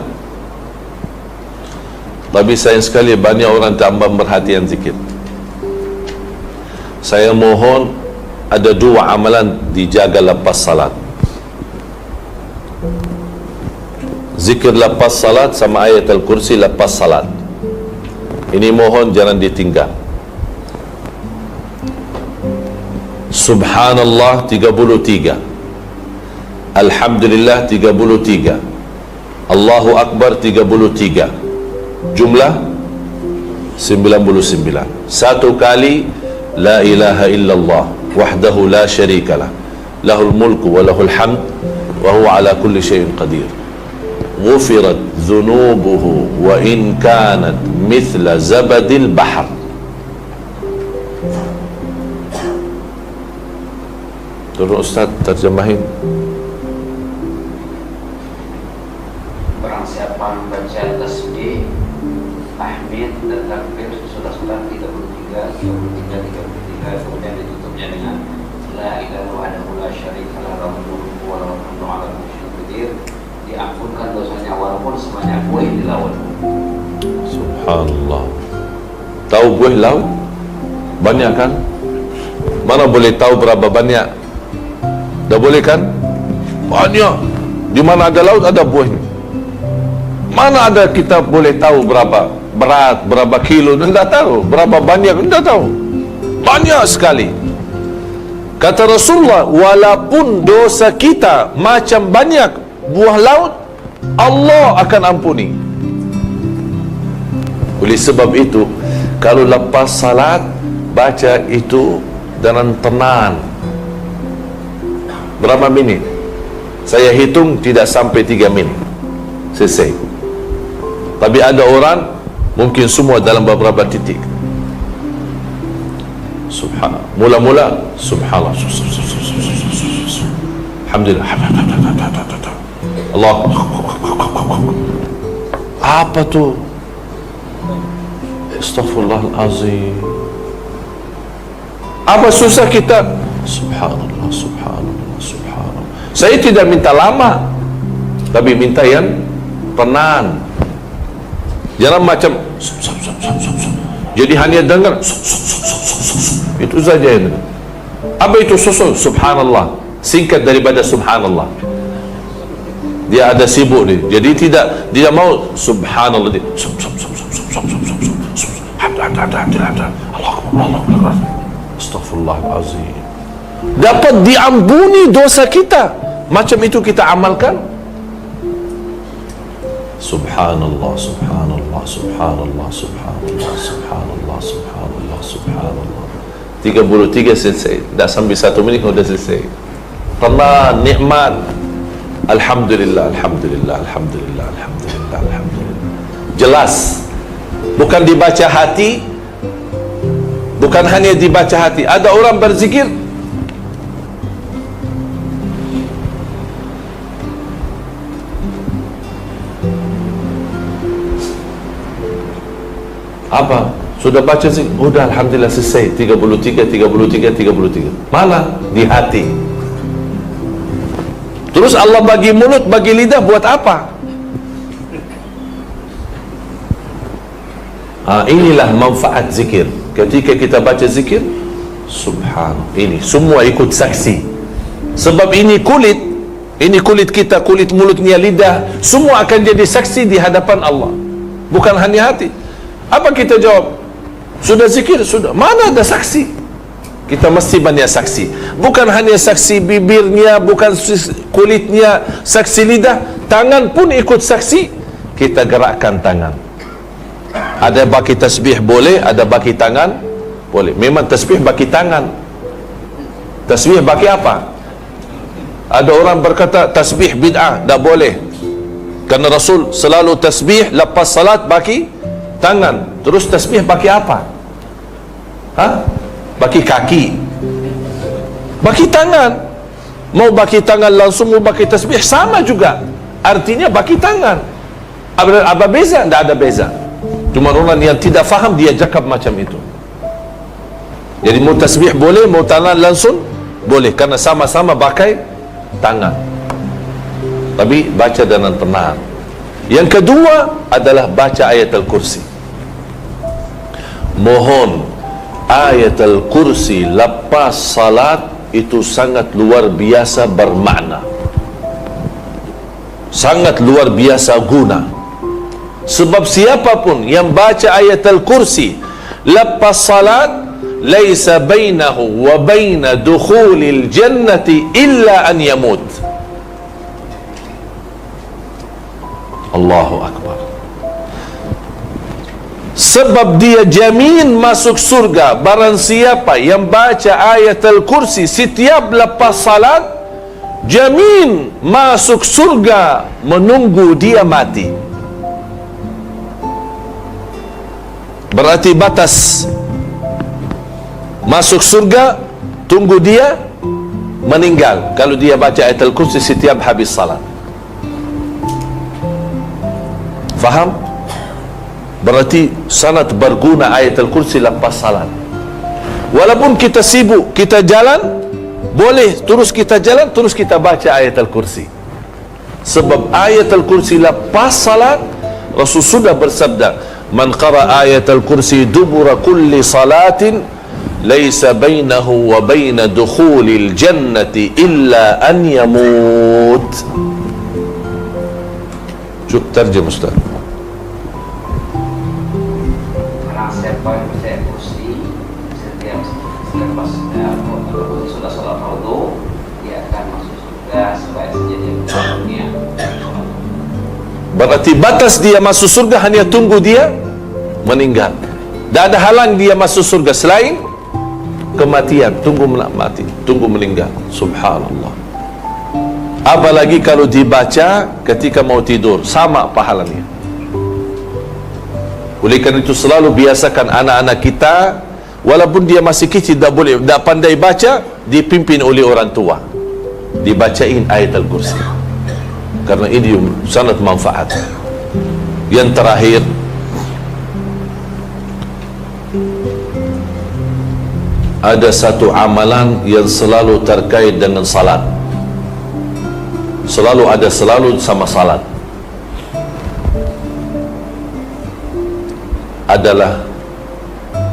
Tapi sayang sekali banyak orang tak ambil perhatian zikir. Saya mohon ada 2 amalan dijaga lepas salat. Zikir lepas salat sama ayat al-kursi lepas salat. Ini mohon jangan ditinggal. Subhanallah 33, Alhamdulillah 33, Allahu Akbar 33, jumlah 99. 1 kali la ilaha illallah wahdahu la syarikalah lahul mulku wa lahul hamd wa huwa ala kulli syai'in qadir. Ghufirat dhunubuhu wa in kanat mithla zabadil bahr. Tolong Ustaz terjemahin. Barang siapa membaca tasbih, tahmid dan takbir sudah 33, kemudian ditutupnya dengan la ilaha wahdahu la syarika lahu lahul mulku wa lahul hamdu 'ala kulli syai'in qadir, diampunkan dosanya walaupun sebanyak buih di laut. Subhanallah. Tahu buih laut? Banyak kan? Mana boleh tahu berapa banyak? Dah boleh kan? Banyak. Di mana ada laut ada buihnya. Mana ada kita boleh tahu berapa berat, berapa kilo? Tidak tahu. Berapa banyak? Tidak tahu. Banyak sekali. Kata Rasulullah, walaupun dosa kita macam banyak buah laut, Allah akan ampuni. Oleh sebab itu, kalau lepas salat baca itu dengan tenang. Berapa minit? Saya hitung tidak sampai 3 minit selesai. Tapi ada orang mungkin semua dalam beberapa titik. Subhanallah. Mula-mula subhanallah. Alhamdulillah. Allah. Apa tu? Astaghfirullahalazim. Apa susah kita? Subhanallah, subhanallah, subhanallah. Saya tidak minta lama, tapi minta yang tenang. Jangan macam jadi hanya dengar itu saja ini. Apa itu susul? Subhanallah. Singkat daripada subhanallah. Dia ada sibuk ni. Jadi tidak mau subhanallah. Astaghfirullahalazim. Dapat diampuni dosa kita. Macam itu kita amalkan. Subhanallah, subhanallah, subhanallah, subhanallah, subhanallah, subhanallah, subhanallah. 33 selesai. Dah sampai 1 minit sudah selesai. Tenang, nikmat. Alhamdulillah, alhamdulillah, alhamdulillah, alhamdulillah, alhamdulillah. Jelas. Bukan dibaca hati. Bukan hanya dibaca hati. Ada orang berzikir apa? Sudah baca sih? Udah alhamdulillah selesai. 33. Mana? Di hati. Terus Allah bagi mulut, bagi lidah buat apa? Inilah manfaat zikir. Ketika kita baca zikir, subhanallah, ini semua ikut saksi. Sebab ini kulit kita, kulit mulutnya, lidah, semua akan jadi saksi di hadapan Allah. Bukan hanya hati. Apa kita jawab? Sudah zikir, sudah. Mana ada saksi? Kita mesti banyak saksi. Bukan hanya saksi bibirnya, bukan kulitnya, saksi lidah, tangan pun ikut saksi. Kita gerakkan tangan. Ada baki tasbih boleh, ada baki tangan boleh. Memang tasbih baki tangan. Tasbih baki apa? Ada orang berkata tasbih bid'ah, tak boleh. Kerana Rasul selalu tasbih lepas salat baki tangan. Terus tasbih baki apa? Baki kaki. Baki tangan. Mau baki tangan langsung, mau baki tasbih sama juga. Artinya baki tangan. Apa beza? Tak ada beza. Cuma orang yang tidak faham dia cakap macam itu. Jadi mau tasbih boleh, mau tangan langsung boleh, karena sama-sama pakai tangan. Tapi baca dengan tenang. Yang kedua adalah baca ayat al-kursi. Mohon ayat al-kursi lepas salat itu sangat luar biasa bermakna, sangat luar biasa guna. Sebab siapapun yang baca ayat al-kursi lepas salat, laisa bainahu wa baina dukhulil jannati illa an yamut. Allahu Akbar. Sebab dia jamin masuk surga. Barang siapa yang baca ayat al-kursi setiap lepas salat, jamin masuk surga menunggu dia mati. Berarti batas masuk surga tunggu dia meninggal kalau dia baca ayatul kursi setiap habis salat. Faham? Berarti sangat berguna ayatul kursi lepas salat. Walaupun kita sibuk, kita jalan, boleh terus kita jalan, terus kita baca ayatul kursi. Sebab ayatul kursi lepas salat, Rasul sudah bersabda, man qara ayatul kursi dubura kulli salatin laisa bainahu wa baina dukhulil jannati illa an yamut. Cuk terjem Ustaz. Karena siapa yang percaya kursi setiap selepas sudah salat fardu, dia akan masuk surga supaya saja dia meninggal dunia. Berarti batas dia masuk surga hanya tunggu dia meninggal. Tak ada halang dia masuk surga selain kematian. Tunggu mati, tunggu meninggal. Subhanallah. Apalagi kalau dibaca ketika mau tidur, sama pahalanya. Oleh kerana itu selalu biasakan anak-anak kita, walaupun dia masih kecil, tak boleh, tak pandai baca, dipimpin oleh orang tua, dibacain ayatul kursi, karena ini sangat manfaat. Yang terakhir, ada satu amalan yang selalu terkait dengan salat, selalu sama salat, adalah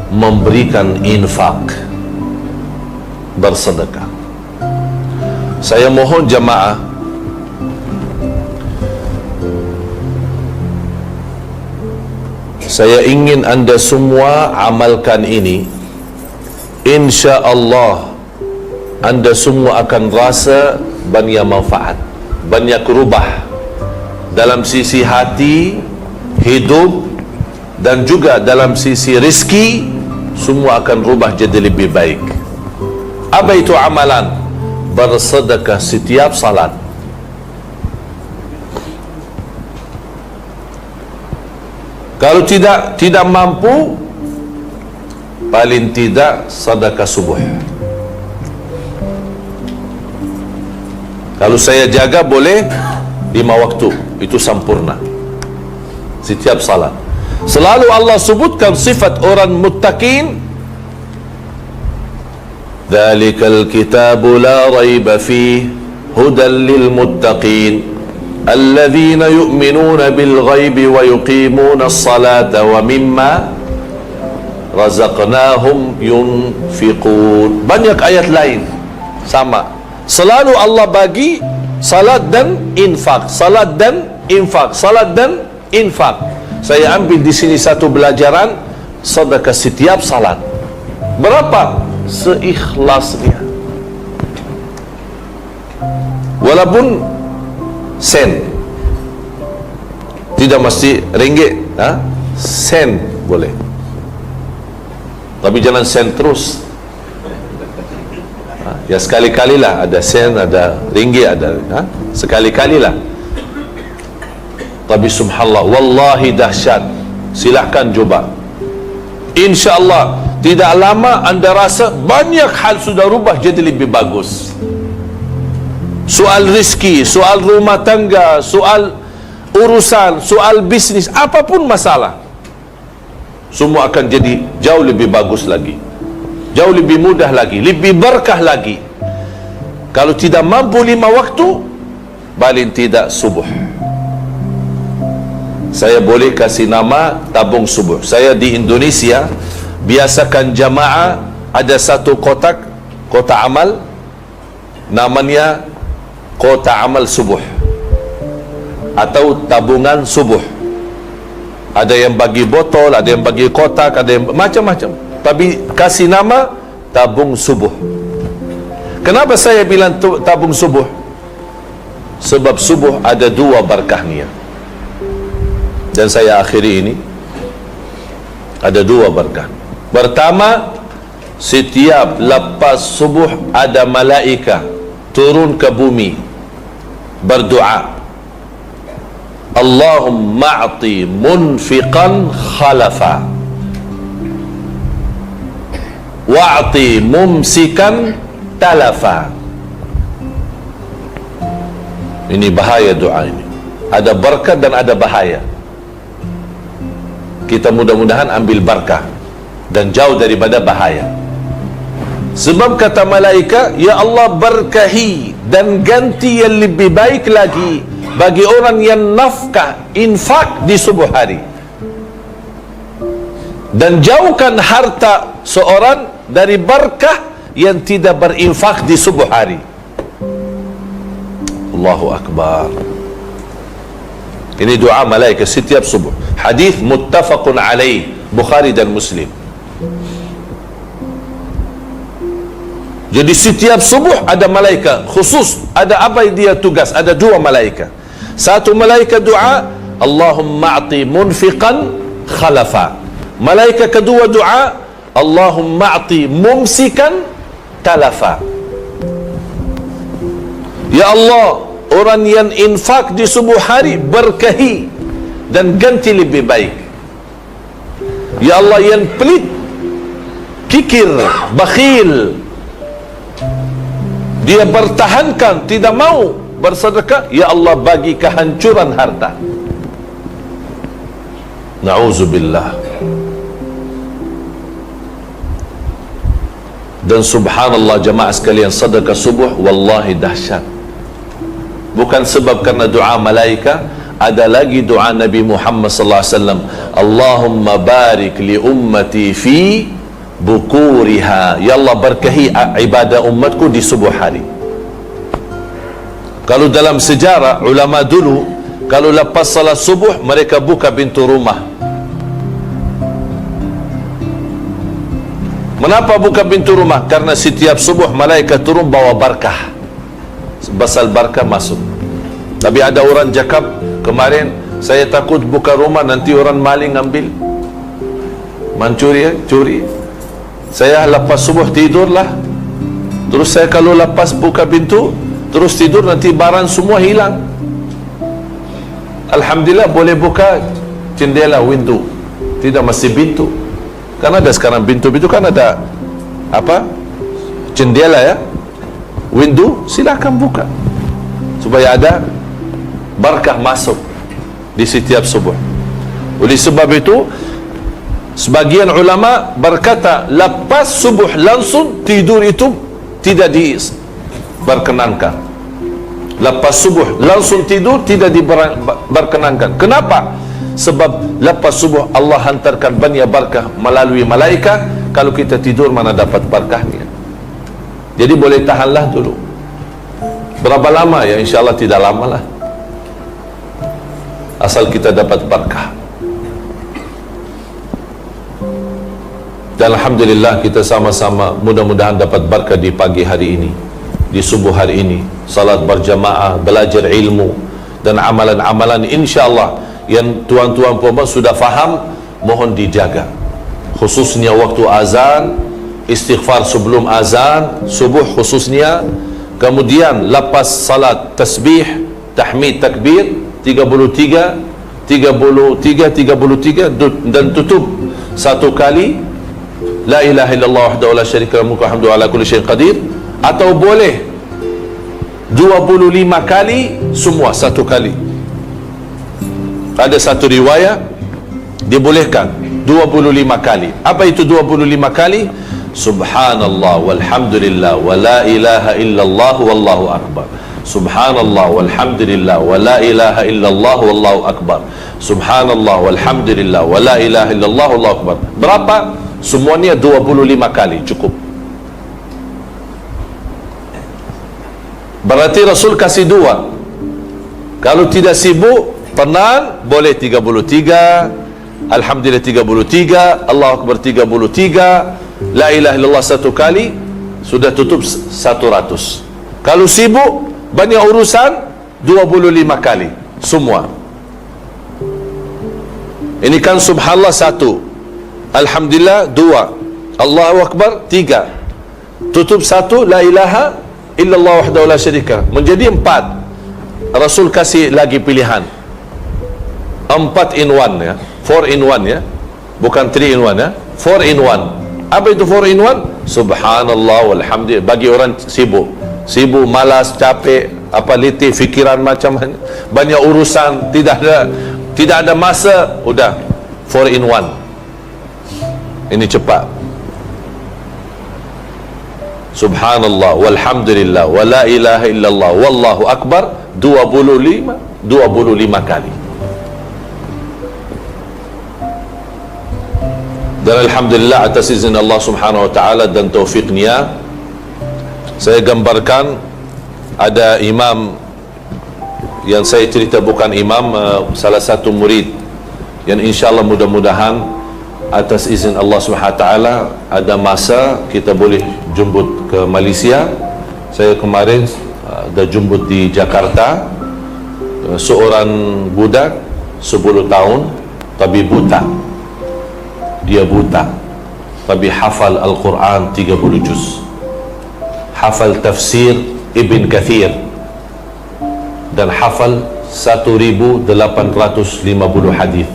memberikan infak, bersedekah. Saya mohon jamaah saya ingin anda semua amalkan ini. Insya Allah anda semua akan rasa banyak manfaat, banyak rubah dalam sisi hati, hidup, dan juga dalam sisi rezeki. Semua akan rubah jadi lebih baik. Apa itu amalan? Bersedekah setiap salat. Kalau tidak mampu, paling tidak sedekah subuh. Kalau saya jaga boleh 5 waktu, itu sempurna setiap salat. Selalu Allah sebutkan sifat orang muttaqin. Dzalikal kitabu la raiba fihi hudan lil muttaqin alladzina yu'minuna bil ghaibi wa yuqimuna as-salata wa mimma razaqnahum yunfiqun. Banyak ayat lain sama. Selalu Allah bagi salat dan infak, salat dan infak, salat dan infak. Saya ambil di sini satu pelajaran, sedekah setiap salat. Berapa? Seikhlasnya. Walaupun sen, tidak mesti ringgit, sen boleh. Tapi jangan sen terus. Ya sekali-kalilah, ada sen, ada ringgit, ada sekali-kalilah. Tapi subhanallah, wallahi dahsyat. Silahkan coba. InsyaAllah tidak lama anda rasa banyak hal sudah rubah jadi lebih bagus. Soal rezeki, soal rumah tangga, soal urusan, soal bisnis, apapun masalah, semua akan jadi jauh lebih bagus lagi, jauh lebih mudah lagi, lebih berkah lagi. Kalau tidak mampu 5 waktu, paling tidak subuh. Saya boleh kasih nama tabung subuh. Saya di Indonesia biasakan jamaah ada satu kotak amal, namanya kotak amal subuh atau tabungan subuh. Ada yang bagi botol, ada yang bagi kotak, ada yang macam-macam, tapi kasih nama tabung subuh. Kenapa saya bilang tabung subuh? Sebab subuh ada 2 berkahnya. Dan saya akhiri ini, ada 2 berkah. Pertama, setiap lepas subuh ada malaika turun ke bumi berdoa, Allahumma a'ti munfiqan khalafa wa'ti mumsikan talafa. Ini bahaya doa ini. Ada berkah dan ada bahaya. Kita mudah-mudahan ambil berkah dan jauh daripada bahaya. Sebab kata malaikat, ya Allah berkahi dan ganti yang lebih baik lagi bagi orang yang nafkah infak di subuh hari, dan jauhkan harta seorang dari berkah yang tidak berinfak di subuh hari. Allahu Akbar. Ini doa malaikat setiap subuh. Hadis muttafaqun alaih, Bukhari dan Muslim. Jadi setiap subuh ada malaikat khusus. Ada apa dia tugas? Ada dua malaikat. Satu malaikat doa, Allahumma a'ti munfiqan khalafa. Malaikat kedua doa, Allahumma a'ti mumsikan talafa. Ya Allah, orang yang infak di subuh hari berkahi dan ganti lebih baik. Ya Allah, yang pelit, kikir, bakhil, dia bertahankan, tidak mau bersedekah, ya Allah bagi kehancuran harta. Na'udzubillah. Dan subhanallah jemaah sekalian, sedekah subuh wallahi dahsyat. Bukan sebab karena doa malaika, ada lagi doa Nabi Muhammad sallallahu alaihi wasallam, Allahumma barik li ummati fi bukuriha. Ya Allah berkahi ibadah umatku di subuh hari. Kalau dalam sejarah ulama dulu, kalau lepas salat subuh mereka buka pintu rumah. Kenapa buka pintu rumah? Karena setiap subuh malaikat turun bawa barakah. Basal barakah masuk. Tapi ada orang cakap kemarin, saya takut buka rumah nanti orang maling ambil, mencuri, curi. Saya lepas subuh tidurlah, terus saya kalau lepas buka pintu terus tidur, nanti barang semua hilang. Alhamdulillah boleh buka jendela, window, tidak mesti pintu. Kan ada sekarang pintu-pintu kan ada apa, jendela ya, window, silakan buka supaya ada barakah masuk di setiap subuh. Oleh sebab itu sebagian ulama berkata lepas subuh langsung tidur itu tidak diperkenankan. Lepas subuh langsung tidur tidak diperkenankan. Kenapa? Sebab lepas subuh Allah hantarkan banyak barakah melalui malaikat. Kalau kita tidur mana dapat barakahnya. Jadi boleh tahanlah dulu. Berapa lama ya? InsyaAllah tidak lama lah, asal kita dapat barakah. Dan alhamdulillah kita sama-sama mudah-mudahan dapat barakah di pagi hari ini, di subuh hari ini. Salat berjamaah, belajar ilmu dan amalan-amalan insya-Allah yang tuan-tuan puan sudah faham, mohon dijaga. Khususnya waktu azan, istighfar sebelum azan subuh khususnya. Kemudian lepas salat tasbih, tahmid, takbir 33 dan tutup satu kali la ilaha illallah wahdahu la syarika lahu mulku wa hamdu ala kulli syai'in qadir, atau boleh 25 kali semua satu kali. Ada satu riwayat dibolehkan 25 kali. Apa itu 25 kali? Subhanallah walhamdulillah wa la ilaha illallah wallahu akbar. Subhanallah walhamdulillah wa la ilaha illallah wallahu akbar. Subhanallah walhamdulillah wa la ilaha illallah wallahu akbar. Berapa? Semuanya 25 kali cukup. Berarti Rasul kasih dua. Kalau tidak sibuk, tenang, boleh 33, alhamdulillah 33, Allahu akbar 33, la ilaha illallah satu kali, sudah tutup 100. Kalau sibuk banyak urusan, 25 kali semua. Ini kan subhanallah 1, alhamdulillah 2, Allahu akbar 3, tutup 1, la ilaha illallah wahdahu la syarika, menjadi 4. Rasul kasih lagi pilihan 4 in 1 ya, 4 in 1 ya, bukan 3 in 1 ya, 4 in 1. Apa itu 4 in 1? Subhanallah walhamdulillah bagi orang sibuk. sibuk, malas, capek, apa letih, fikiran macam banyak urusan, tidak ada masa, udah 4 in 1. Ini cepat. Subhanallah walhamdulillah wa la ilaha illallah wallahu akbar 25 kali. Dan alhamdulillah atas izin Allah Subhanahu wa taala dan taufiknya, saya gambarkan ada imam yang saya cerita, bukan imam, salah satu murid yang insyaallah mudah-mudahan atas izin Allah Subhanahu wa taala ada masa kita boleh jemput ke Malaysia. Saya kemarin dah jemput di Jakarta seorang budak 10 tahun tapi buta. Dia buta tapi hafal Al-Quran 30 juz, hafal tafsir Ibn Kathir, dan hafal 1850 hadis.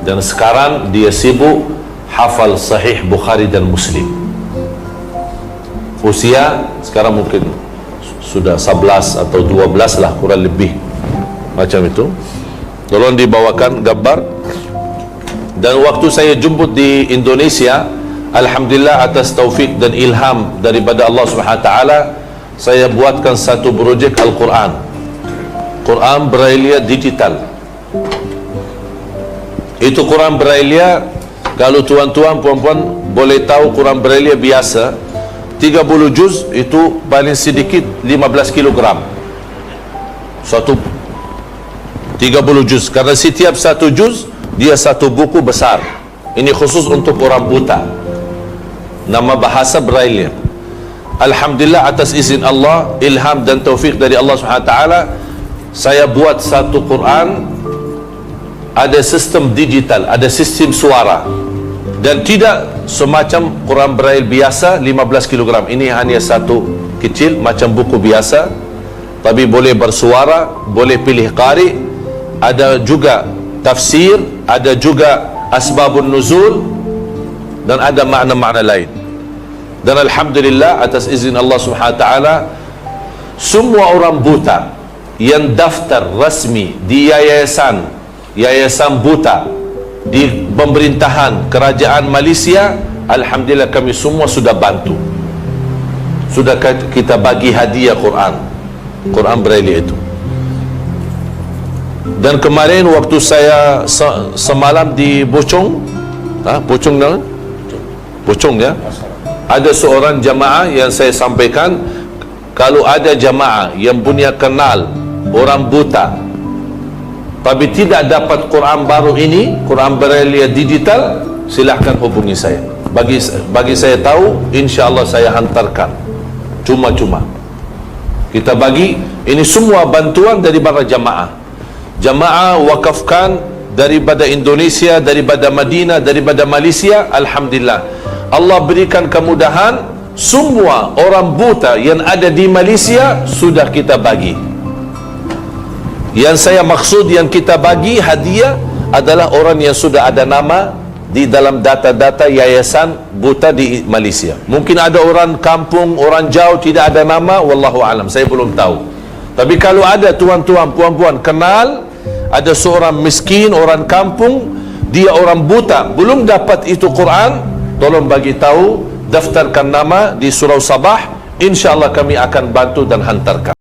Dan sekarang dia sibuk hafal Sahih Bukhari dan Muslim. Usia sekarang mungkin sudah 11 atau 12 lah, kurang lebih macam itu. Tolong dibawakan gambar. Dan waktu saya jemput di Indonesia, alhamdulillah atas taufik dan ilham daripada Allah Subhanahu wa taala, saya buatkan satu projek Al-Quran, Quran Braille digital. Itu Quran Braille, kalau tuan-tuan puan-puan boleh tahu, Quran Braille biasa 30 juz itu paling sedikit 15 kg. Satu 30 juz, karena setiap satu juz dia satu buku besar. Ini khusus untuk orang buta, nama bahasa Braille. Alhamdulillah atas izin Allah, ilham dan taufik dari Allah Subhanahu wa taala, saya buat satu Quran, ada sistem digital, ada sistem suara, dan tidak semacam Quran Braille biasa 15 kg. Ini hanya satu kecil macam buku biasa, tapi boleh bersuara, boleh pilih qari, ada juga tafsir, ada juga asbabun nuzul, dan ada makna-makna lain. Dan alhamdulillah atas izin Allah Subhanahu wa taala, semua orang buta yang daftar rasmi di yayasan buta di pemerintahan kerajaan Malaysia, alhamdulillah kami semua sudah bantu, sudah kita bagi hadiah Quran Braille itu. Dan kemarin waktu saya semalam di Bocong, Bocong ya, ada seorang jamaah yang saya sampaikan, kalau ada jamaah yang punya kenal orang buta tapi tidak dapat Quran baru ini, Quran Braille digital, silahkan hubungi saya. Bagi saya tahu, insya-Allah saya hantarkan cuma-cuma. Kita bagi ini semua bantuan daripada jamaah wakafkan daripada Indonesia, daripada Madinah, daripada Malaysia. Alhamdulillah Allah berikan kemudahan, semua orang buta yang ada di Malaysia sudah kita bagi. Yang saya maksud yang kita bagi hadiah adalah orang yang sudah ada nama di dalam data-data yayasan buta di Malaysia. Mungkin ada orang kampung, orang jauh tidak ada nama, wallahu alam, saya belum tahu. Tapi kalau ada tuan-tuan, puan-puan kenal, ada seorang miskin, orang kampung, dia orang buta, belum dapat itu Quran, tolong bagi tahu, daftarkan nama di Surau Sabah, insya-Allah kami akan bantu dan hantarkan.